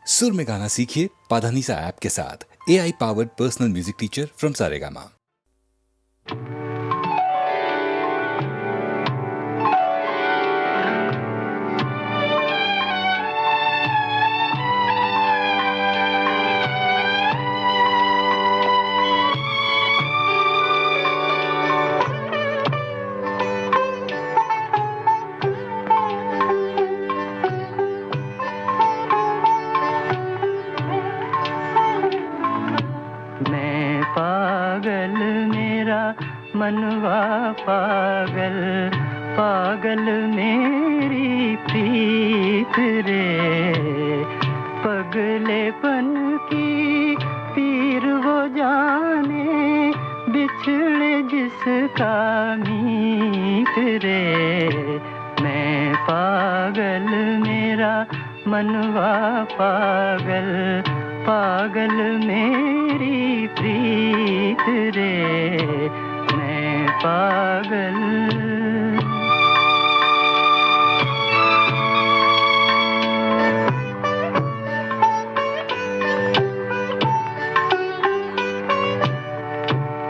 सुर में गाना सीखिए पाधानीसा ऐप के साथ। AI powered personal music teacher from Saregama. मनवा पागल पागल मेरी प्रीत रे, पगलेपन की पीर वो जाने, बिछड़े जिसका मीत रे। मैं पागल मेरा मनवा पागल पागल मेरी प्रीत रे, मैं पागल।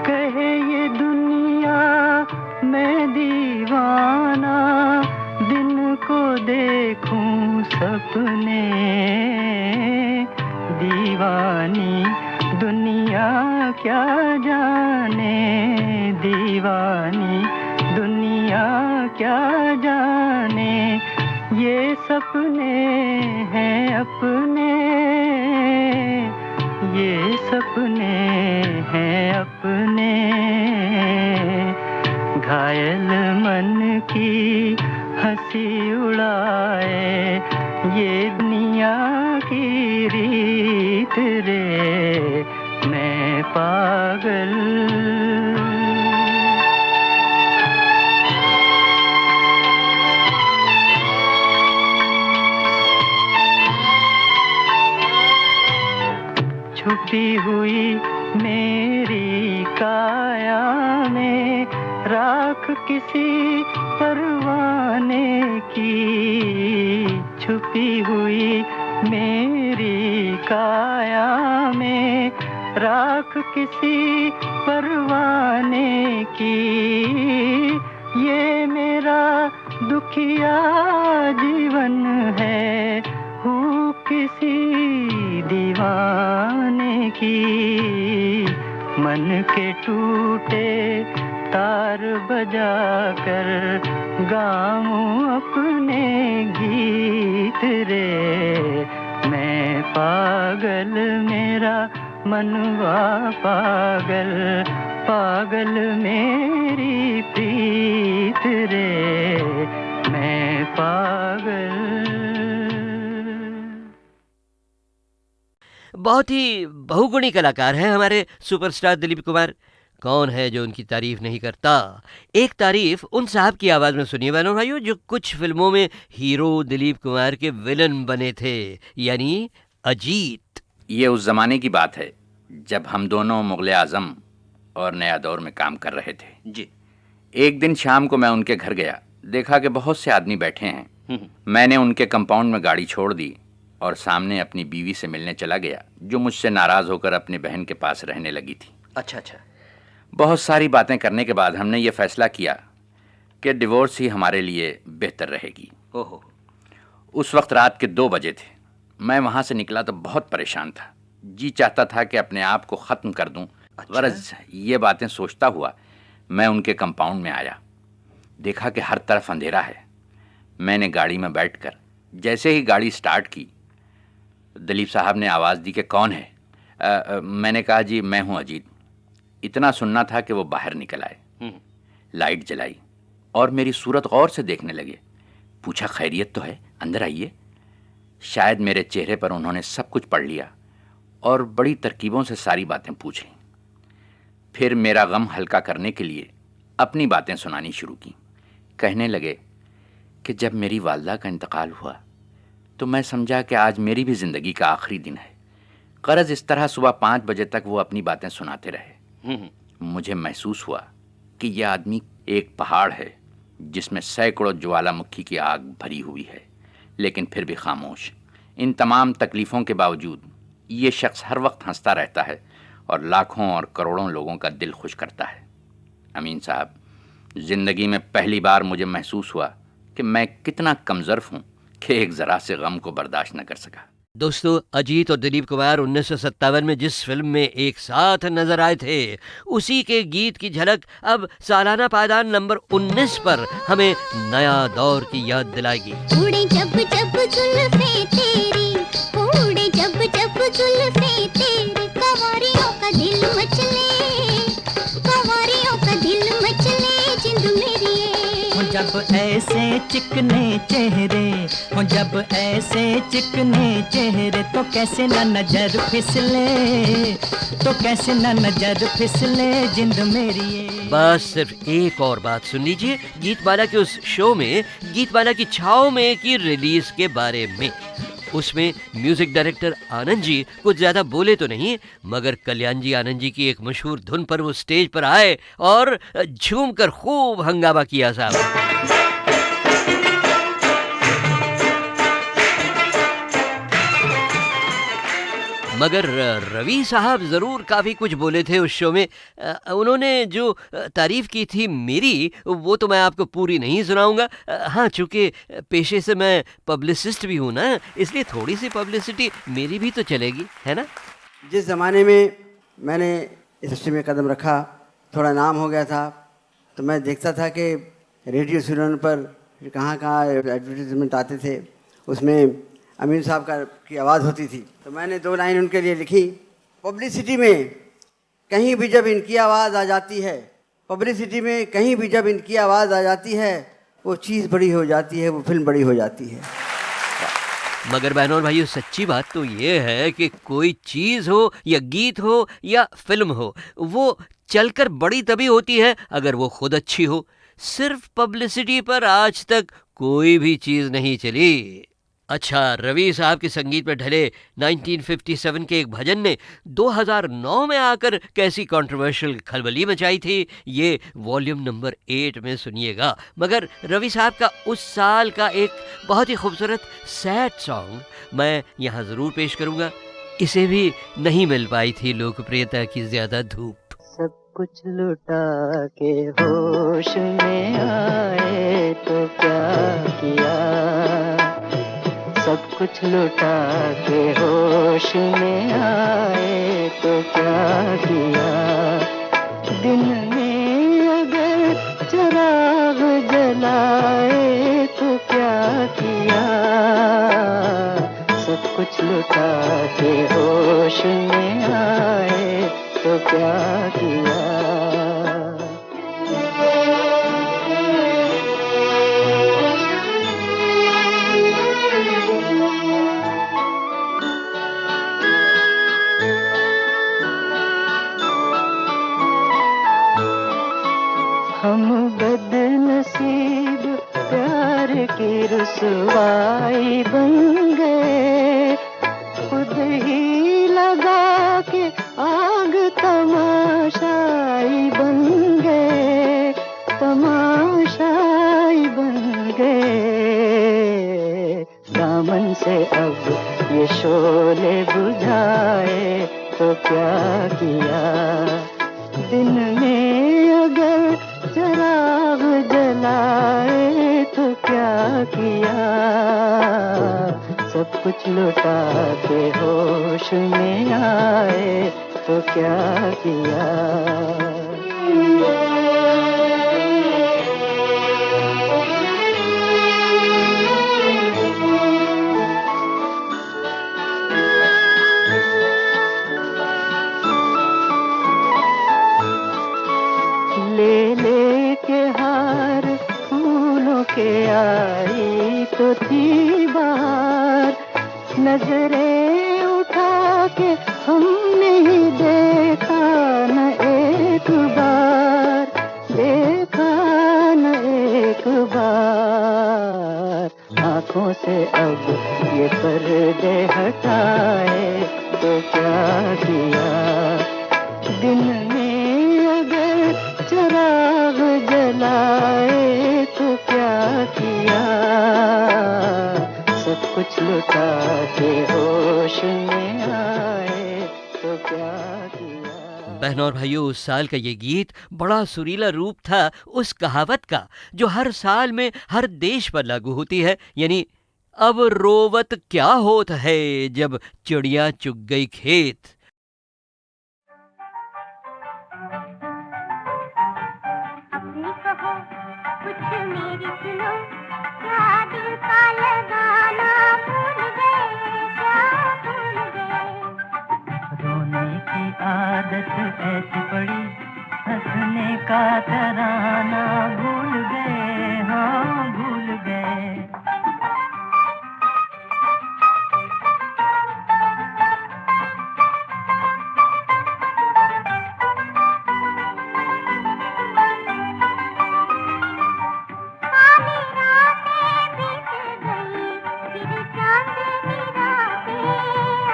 कहे ये दुनिया मैं दीवाना, दिन को देखूं सपने, दीवानी दुनिया क्या जाने, दीवानी दुनिया क्या जाने, ये सपने हैं अपने, ये सपने हैं अपने। घायल मन की हंसी उड़ाए ये दुनिया की रीत रे, मैं पागल। छुपी हुई मेरी काया में राख किसी परवाने की, छुपी हुई मेरी काया में राख किसी परवाने की, ये मेरा दुखिया जीवन है, हूँ किसी दीवाने की। मन के टूटे तार बजा कर गाऊं अपने गीत रे, मैं पागल मेरा मनवा पागल पागल मेरी प्रीत रे, मैं पागल। बहुत ही बहुगुणी कलाकार हैं हमारे सुपरस्टार दिलीप कुमार। कौन है जो उनकी तारीफ नहीं करता। एक तारीफ उन साहब की आवाज़ में सुनिए बहनों भाइयों, जो कुछ फिल्मों में हीरो दिलीप कुमार के विलन बने थे, यानी अजीत। ये उस ज़माने की बात है जब हम दोनों मुग़ल आज़म और नया दौर में काम कर रहे थे जी। एक दिन शाम को मैं उनके घर गया, देखा कि बहुत से आदमी बैठे हैं। मैंने उनके कंपाउंड में गाड़ी छोड़ दी और सामने अपनी बीवी से मिलने चला गया, जो मुझसे नाराज़ होकर अपनी बहन के पास रहने लगी थी। अच्छा अच्छा। बहुत सारी बातें करने के बाद हमने ये फैसला किया कि डिवोर्स ही हमारे लिए बेहतर रहेगी। ओहो। उस वक्त रात के 2 बजे थे। मैं वहाँ से निकला तो बहुत परेशान था, जी चाहता था कि अपने आप को ख़त्म कर दूँ। गरज ये बातें सोचता हुआ मैं उनके कंपाउंड में आया, देखा कि हर तरफ अंधेरा है। मैंने गाड़ी में बैठकर जैसे ही गाड़ी स्टार्ट की, दिलीप साहब ने आवाज़ दी कि कौन है। मैंने कहा जी मैं हूँ अजीत। इतना सुनना था कि वो बाहर निकल आए, लाइट जलाई और मेरी सूरत गौर से देखने लगे। पूछा खैरियत तो है, अंदर आइए। शायद मेरे चेहरे पर उन्होंने सब कुछ पढ़ लिया और बड़ी तरकीबों से सारी बातें पूछीं। फिर मेरा गम हल्का करने के लिए अपनी बातें सुनानी शुरू की। कहने लगे कि जब मेरी वालदा का इंतकाल हुआ तो मैं समझा कि आज मेरी भी ज़िंदगी का आखिरी दिन है। गरज इस तरह सुबह 5 बजे तक वो अपनी बातें सुनाते रहे। मुझे महसूस हुआ कि यह आदमी एक पहाड़ है जिसमें सैकड़ों ज्वालामुखी की आग भरी हुई है, लेकिन फिर भी खामोश। इन तमाम तकलीफ़ों के बावजूद ये शख्स हर वक्त हंसता रहता है और लाखों और करोड़ों लोगों का दिल खुश करता है। अमीन साहब, ज़िंदगी में पहली बार मुझे महसूस हुआ कि मैं कितना कमज़र्फ़ हूँ कि एक ज़रा से गम को बर्दाश्त न कर सका। दोस्तों, अजीत और दिलीप कुमार 1957 में जिस फिल्म में एक साथ नजर आए थे, उसी के गीत की झलक अब सालाना पायदान नंबर 19 पर हमें नया दौर की याद दिलाएगी। उड़े जब जब जुल्फे तेरी, उड़े जब जब जुल्फे तेरी, कंवरियों का दिल मचले, कंवरियों का दिल मचले, जिंद मेरी जब ऐसे चिकने चेहरे हो, जब ऐसे चिकने चेहरे, तो कैसे न नजर फिसले, तो कैसे न नजर फिसले, जिंद मेरी। बस सिर्फ एक और बात सुन लीजिए गीतमाला के उस शो में, गीतमाला की छाव में की रिलीज के बारे में। उसमें म्यूजिक डायरेक्टर आनंद जी कुछ ज्यादा बोले तो नहीं, मगर कल्याण जी आनंद जी की एक मशहूर धुन पर वो स्टेज पर आए और झूमकर खूब हंगामा किया साहब। मगर रवि साहब ज़रूर काफ़ी कुछ बोले थे उस शो में। उन्होंने जो तारीफ़ की थी मेरी, वो तो मैं आपको पूरी नहीं सुनाऊंगा। हाँ, चूँकि पेशे से मैं पब्लिसिस्ट भी हूँ ना, इसलिए थोड़ी सी पब्लिसिटी मेरी भी तो चलेगी, है ना। जिस ज़माने में मैंने इस इंडस्ट्री में कदम रखा, थोड़ा नाम हो गया था, तो मैं देखता था कि रेडियो सुनने पर कहाँ कहाँ एडवर्टीजमेंट आते थे, उसमें अमीन साहब की आवाज़ होती थी। तो मैंने 2 लाइन उनके लिए लिखी। पब्लिसिटी में कहीं भी जब इनकी आवाज़ आ जाती है, पब्लिसिटी में कहीं भी जब इनकी आवाज़ आ जाती है, वो चीज़ बड़ी हो जाती है, वो फिल्म बड़ी हो जाती है। मगर बहनों और भाइयों, सच्ची बात तो ये है कि कोई चीज़ हो या गीत हो या फिल्म हो, वो चलकर बड़ी तभी होती है अगर वो खुद अच्छी हो। सिर्फ पब्लिसिटी पर आज तक कोई भी चीज़ नहीं चली। अच्छा, रवि साहब के संगीत में ढले 1957 के एक भजन ने 2009 में आकर कैसी कंट्रोवर्शियल खलबली मचाई थी, ये वॉल्यूम नंबर 8 में सुनिएगा। मगर रवि साहब का उस साल का एक बहुत ही खूबसूरत सैड सॉन्ग मैं यहाँ ज़रूर पेश करूँगा। इसे भी नहीं मिल पाई थी लोकप्रियता की ज़्यादा धूप। सब कुछ लुटा के होश में आए तो क्या किया, सब कुछ लुटा के होश में आए तो क्या किया, दिन में अगर चिराग जलाए तो क्या किया, सब कुछ लुटा के होश में आए तो क्या किया। हम बदनसीब प्यार की रुसवाई बन गए, खुद ही लगा के आग तमाशाई बन गए, तमाशाई बन गए। दामन से अब ये शोले बुझाए तो क्या किया, दिन में अगर चिराग जलाए तो क्या किया, सब कुछ लुटा के होश में आए तो क्या किया। ले ले के हार फूलों के आई तो थी बाहर, नजरें उठा के हमने ही देखा न एक बार, देखा न एक बार। आँखों से अब ये पर्दे हटाए तो क्या किया, दिन में अगर चिराग जलाए तो क्या किया, सब सब कुछ लुटा के होश में आए तो क्या किया। बहनों और भाइयों, उस साल का ये गीत बड़ा सुरीला रूप था उस कहावत का जो हर साल में हर देश पर लागू होती है, यानी अब रोवत क्या होत है जब चिड़िया चुग गई खेत। अपनी कहो कुछ मेरी सुनो, क्या दिल का लगाना भूल गए, क्या भूल गए। रोने की आदत ऐसी पड़ी, हंसने का तराना भूल गए, हाँ भूल गए। काली रातें बीत गई, फिर चांदनी रातें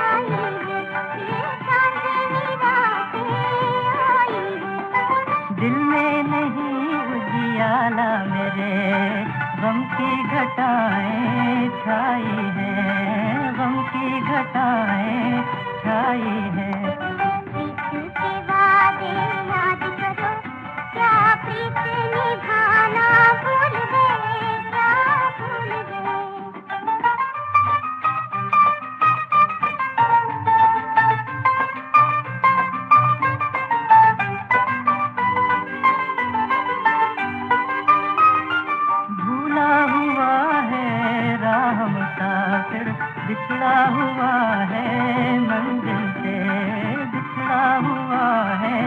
आई हैं, फिर चांदनी रातें आई हैं। दिल में नहीं उजियाला मेरे, गम की घटाएं छाई हैं, गम की घटाएं छाई हैं। प्रीत के वादे याद करो, क्या प्रीत निभाना भूल गए, क्या भूल गए। भूला हुआ है राह मुसाफिर, बिछड़ा हुआ है मंजिल से, बिछड़ा हुआ है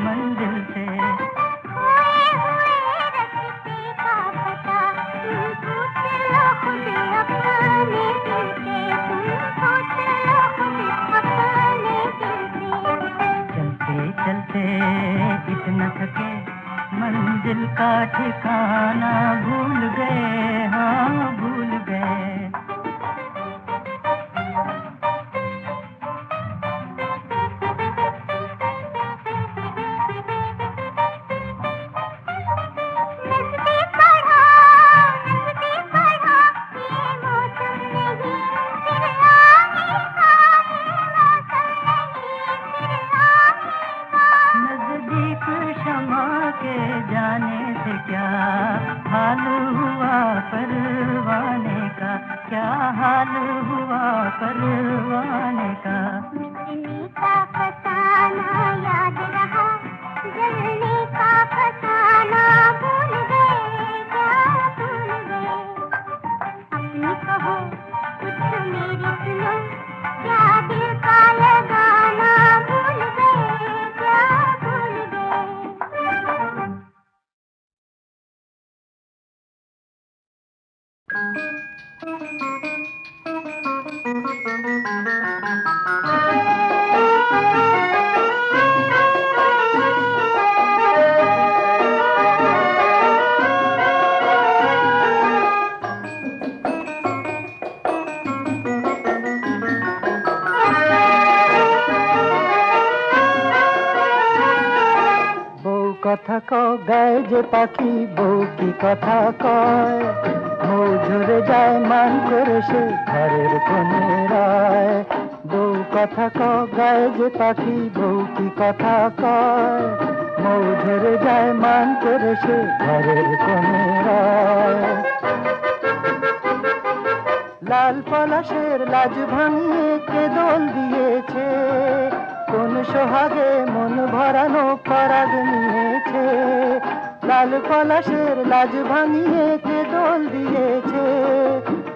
मंजिल से। खोए हुए रास्ते का पता तुम पूछ लो खुद अपने दिल से, तुम पूछ लो खुद अपने दिल से। चलते चलते इतना थके, मंजिल का ठिकाना भूल गए, हाँ भूल गए। नज़्दीक बढ़ा, नज़्दीक बढ़ा, ये मौसम नहीं, फिर आएगा ये मौसम नहीं, फिर आएगा। नजदीक शमा के जाने से क्या हाल हुआ परवाने का, क्या हाल हुआ परवाने का। जलने का फसाना याद रहा, जलने का फसाना भूल गए, क्या भूल गए। अपनी कहो कुछ मेरी सुनो, क्या दिल का लगाना भूल गए, क्या भूल गए। বউ কথা কও গায়ে যে পাখি, বউ কি কথা কয়, মৌ ঝরে যায় মান করে সে ঘরের কোণে রায়। বউ কথা কও গায়ে যে পাখি, বউ কি কথা কয়, মৌ ঝরে যায় মান করে সে ঘরের কোণে রায়। লাল পলাশের লাজ ভাঙিয়ে কে দোল দিয়েছে, কোন সোহাগে মন ভরানো পরাগ নিয়েছে। লাল পলাশের লাজ ভাঙিয়ে কে দোল দিয়েছে,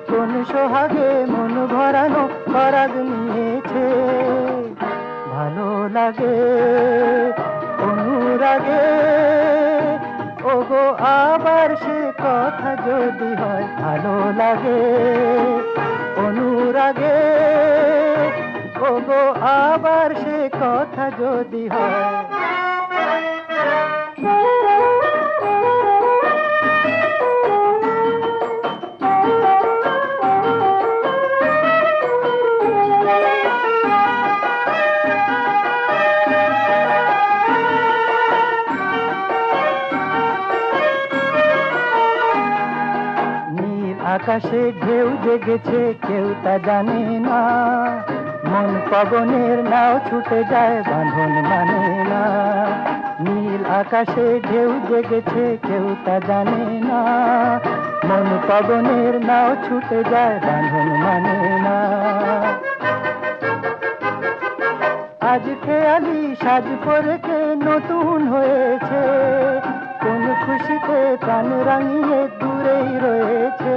কোন সোহাগে মন ভরানো পরাগ নিয়েছে। ভালো লাগে অনুরাগে, ওগো আবার সে কথা যদি হয়, ভালো লাগে অনুরাগে, ওগো আবার সে কথা যদি হয়। আকাশে ঢেউ জেগেছে কেউ তা জানে না, মন পবনের নাও ছুটে যায় বাঁধন মানে না। নীল আকাশে ঢেউ জেগেছে কেউ তা জানে না, মন পবনের নাও ছুটে যায় বাঁধন মানে না। আজ খেয়ালি সাজ পরেছে নতুন হয়েছে, কোন খুশিতে প্রাণ রাঙিয়ে দূরেই রয়েছে।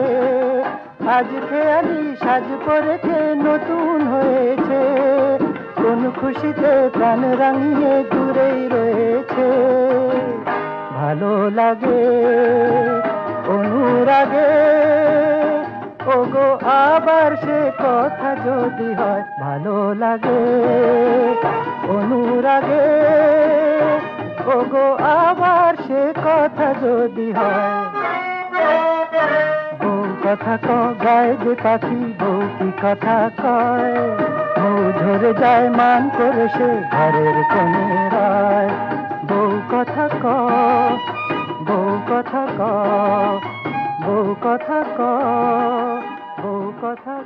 আজ খেয়ালি সাজ পরেছে নতুন হয়েছে, কোন খুশিতে প্রাণ রাঙিয়ে দূরেই রয়েছে। ভালো লাগে অনুরাগে ওগো আবার সে কথা যদি হয়, ভালো লাগে অনুরাগে ওগো আবার সে কথা যদি হয়। বউ কথা গায় যে পাখি বউ কি কথা কয়, বউ ঝরে যায় মান করে সে ঘরের কোণে রায়। বউ কথা বউ কথা বউ কথা বউ কথা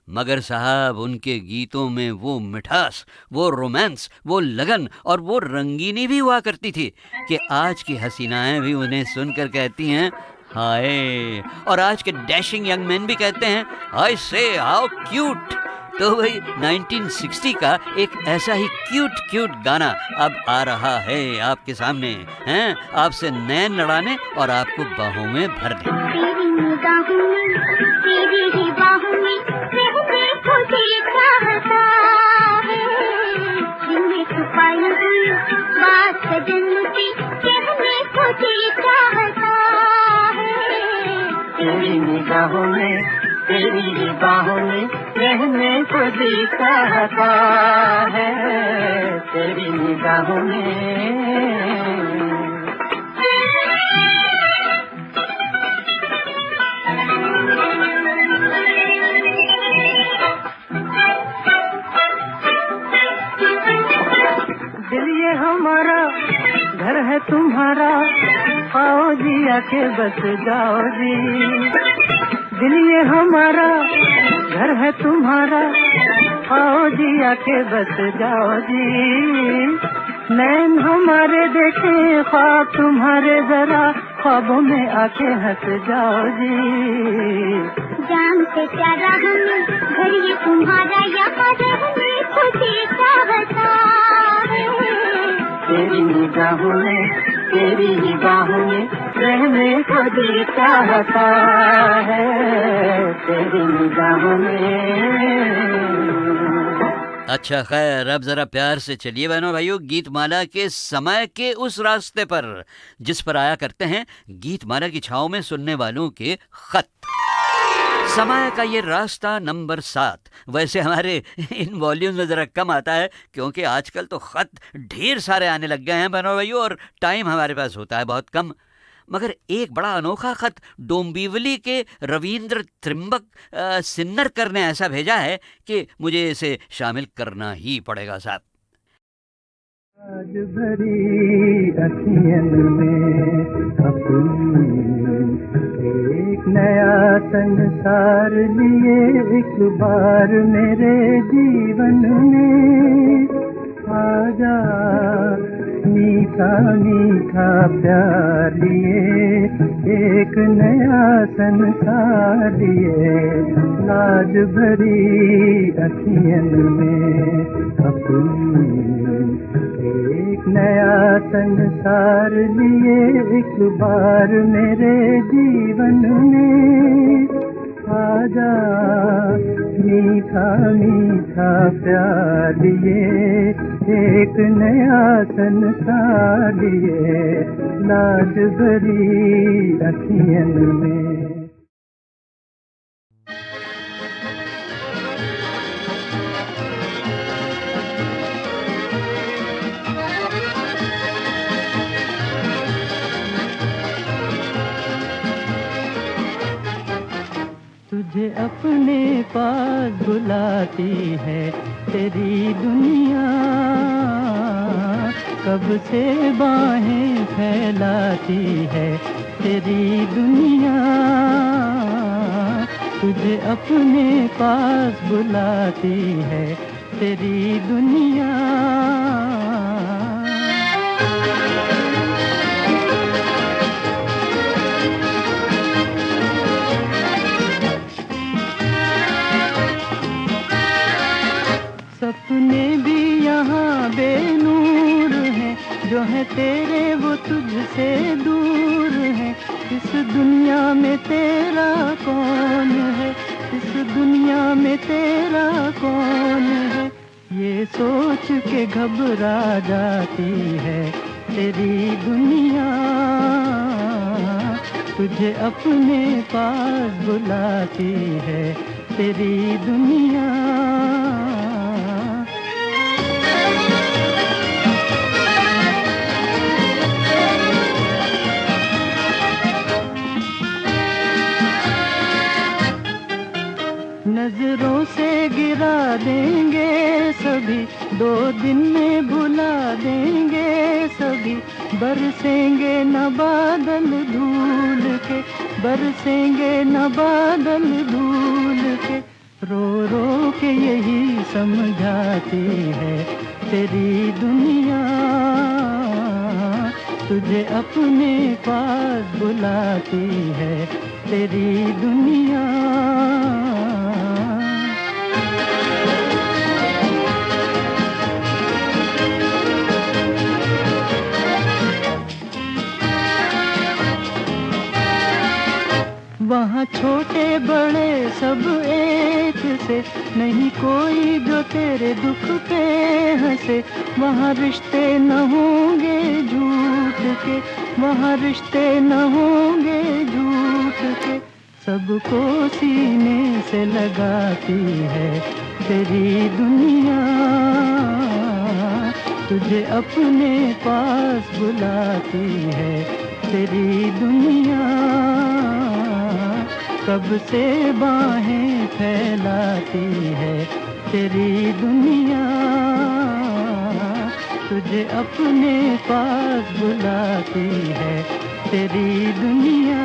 मगर साहब उनके गीतों में वो मिठास, वो रोमांस, वो लगन और वो रंगीनी भी हुआ करती थी कि आज की हसीनाएं भी उन्हें सुनकर कहती हैं हाय, और आज के डैशिंग यंग मैन भी कहते हैं आई से हाउ क्यूट। तो भाई 1960 का एक ऐसा ही क्यूट गाना अब आ रहा है आपके सामने, हैं आपसे नैन लड़ाने और आपको बाहों में भर देने। तेरी निगाहों में तेरी ही बाहों में रहने को दिल चाहता है, दिल में छुपाई हुई बात जन्नती कहने को दिल चाहता है। तेरी निगाहों में तेरी ही बाहों में रहने को दिल चाहता है, तेरी निगाहों में। दिल ये हमारा घर है तुम्हारा, आओ जी आके बस जाओ जी। दिल ये हमारा घर है तुम्हारा, आओ जी आके बस जाओ जी। नैन हमारे देखे ख्वाब तुम्हारे जरा, ख्वाबों में आके हंस जाओ जी। जान से प्यारा हमें घर ये तुम्हारा, यहाँ रहने को दिल चाहता है। तेरी निगाहों में तेरी निगाहों में रहने को दिल चाहता है, तेरी निगाहों में। अच्छा खैर, अब जरा प्यार से चलिए बहनों भाइयों गीतमाला के समय के उस रास्ते पर जिस पर आया करते हैं गीतमाला की छाँव में सुनने वालों के खत। समय का ये रास्ता नंबर 7 वैसे हमारे इन वॉल्यूम में ज़रा कम आता है क्योंकि आजकल तो ख़त ढेर सारे आने लग गए हैं बहनों भाइयों और टाइम हमारे पास होता है बहुत कम। मगर एक बड़ा अनोखा ख़त डोंबिवली के रविंद्र त्रिंबक सिन्नरकर ने ऐसा भेजा है कि मुझे इसे शामिल करना ही पड़ेगा साहब। आज भरी अखियन में अपनी एक नया संसार लिए एक बार मेरे जीवन में आजा, मीठा मीठा प्यार लिए एक नया संसार लिए। लाज भरी अखियन में अपनी एक नया संसार लिए एक बार मेरे जीवन में आजा, मीठा मीठा प्यार लिए एक नया संसार लिए। लाज भरी अखियन में। तुझे अपने पास बुलाती है तेरी दुनिया, कब से बाहें फैलाती है तेरी दुनिया तुझे अपने पास बुलाती है, तेरी दुनिया। सपने भी यहाँ बेनूर हैं, जो है तेरे वो तुझसे दूर है। इस दुनिया में तेरा कौन है, इस दुनिया में तेरा कौन है, ये सोच के घबरा जाती है तेरी दुनिया तुझे अपने पास बुलाती है, तेरी दुनिया। नजरों से गिरा देंगे सभी, 2 दिन में भुला देंगे सभी। बरसेंगे न बादल धूल के, बरसेंगे न बादल धूल के। रो रो के यही समझाती है तेरी दुनिया तुझे अपने पास बुलाती है, तेरी दुनिया। वहाँ छोटे बड़े सब एक से, नहीं कोई जो तेरे दुख पे हंसे। वहाँ रिश्ते न होंगे झूठ के, वहाँ रिश्ते न होंगे झूठ के। सबको सीने से लगाती है तेरी दुनिया तुझे अपने पास बुलाती है, तेरी दुनिया। कब से बाहें फैलाती है तेरी दुनिया तुझे अपने पास बुलाती है, तेरी दुनिया।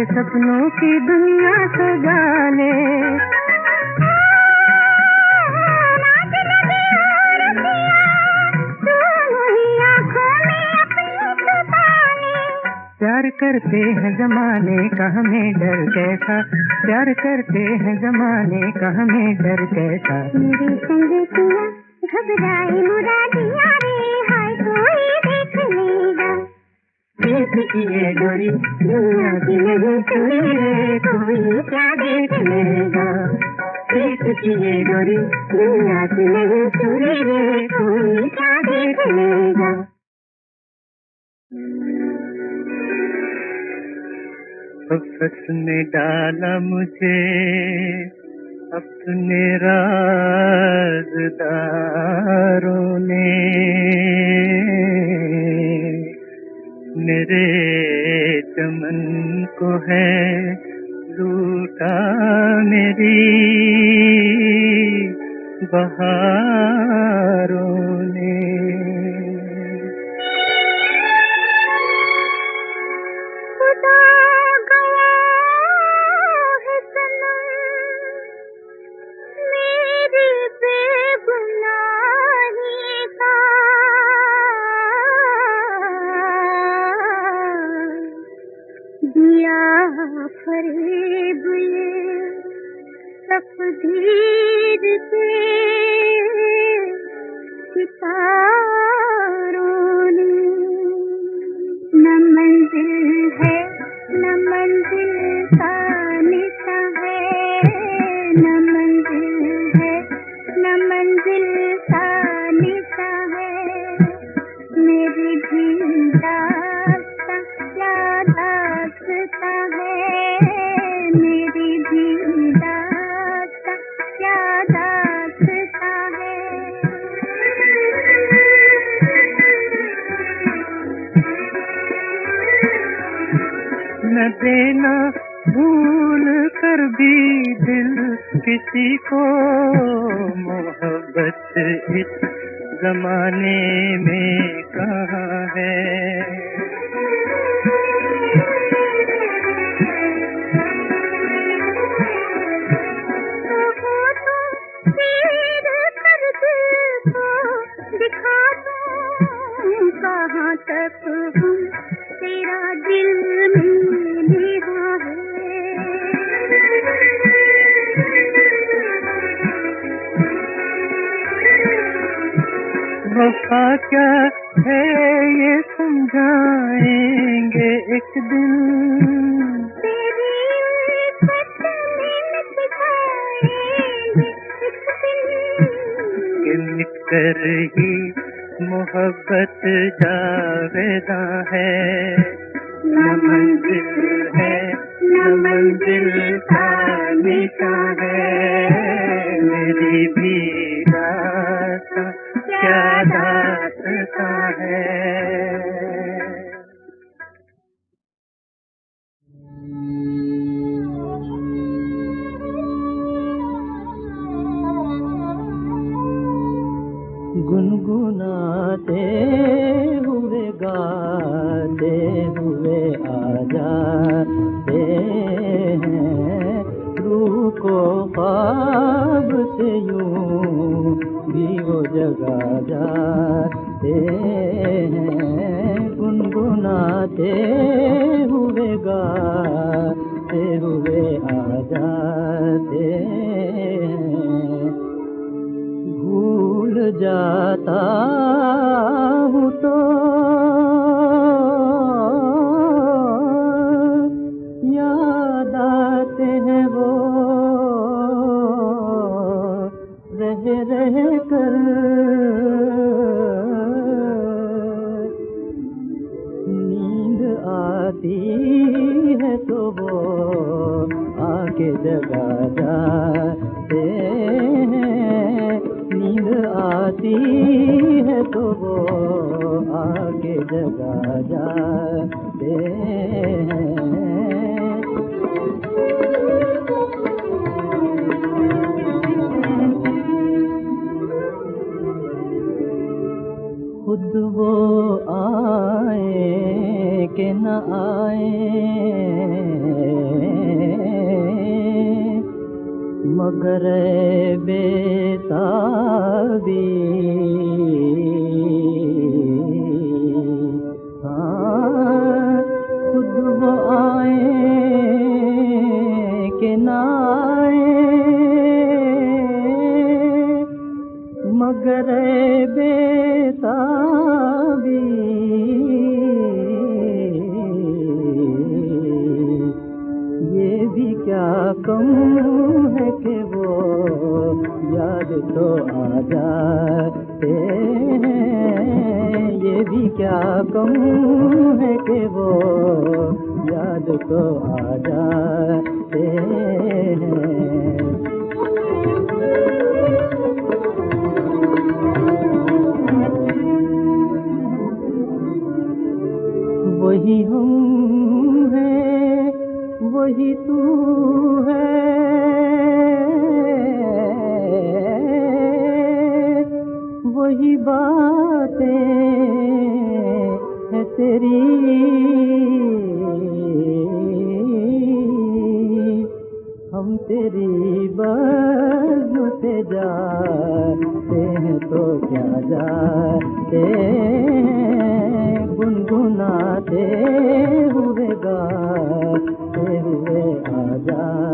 सपनों की दुनिया सजा ले। प्यार करते हैं जमाने का हमें डर कैसा, प्यार करते हैं जमाने का हमें डर कैसा। मेरे संग किया घबराए मुरादिया रे, हाय तो कोई देख लेगा। प्रीत की ये डोरी दुनिया की नहीं चुरी रे, कोई क्या देख लेगा। प्रीत की ये डोरी दुनिया की नहीं चुरी रे, कोई क्या देख लेगा। फस में डाला मुझे अपने राज़दारों ने, मेरे चमन को है लूटा मेरी बहारों ने। खुदा गवाह है सनम, मेरी बेगुनाही का। दिया फरेब ये तकदीर के सितारों ने। न मंजिल है न मंजिल का निशा है, न मंजिल है न मंजिल का निशा है। मेरी भी दास्तां क्या दास्तां है, मेरी भी दास्तां क्या दास्तां है। न देना भूल कर भी दिल किसी को, मोहब्बत इस जमाने में कहाँ है। दिखा दूं कहाँ तक हूँ तेरा दिल में निहा है। वफा क्या है ये समझाएंगे एक दिन, तेरी उल्फत में मिट जाएंगे एक दिन। कि मिटकर ही मोहब्बत जावेदा है। न मंजिल है न मंजिल का निशान है, मेरी भी दास्तां क्या दास्तां है। गुनगुनाते हुए गाते हुए आ जाते हैं, रूह को ख्वाब से यूं भी वो जगा जाते हैं। गुनगुनाते हुए गाते हुए आ जाते हैं, भूल जाता हूँ तो याद आते हैं वो, रह रह कर नींद आती है तो वो आके जगा जाते हैं। नींद आती है तो वो आके जगा जाते हैं। खुद वो आए कि न आए, मगर बेताबी खुद वो आए कि न आए, मगर बेताबी क्या कम है कि वो याद तो आ जाते हैं, ये भी क्या कम है कि वो याद तो आ जाते हैं। वही हम हैं, वही तू है, वही बातें है तेरी, हम तेरी बज़्म से जाते हैं तो क्या जाते हैं, गुनगुनाते हुए गाते हुए आ जा।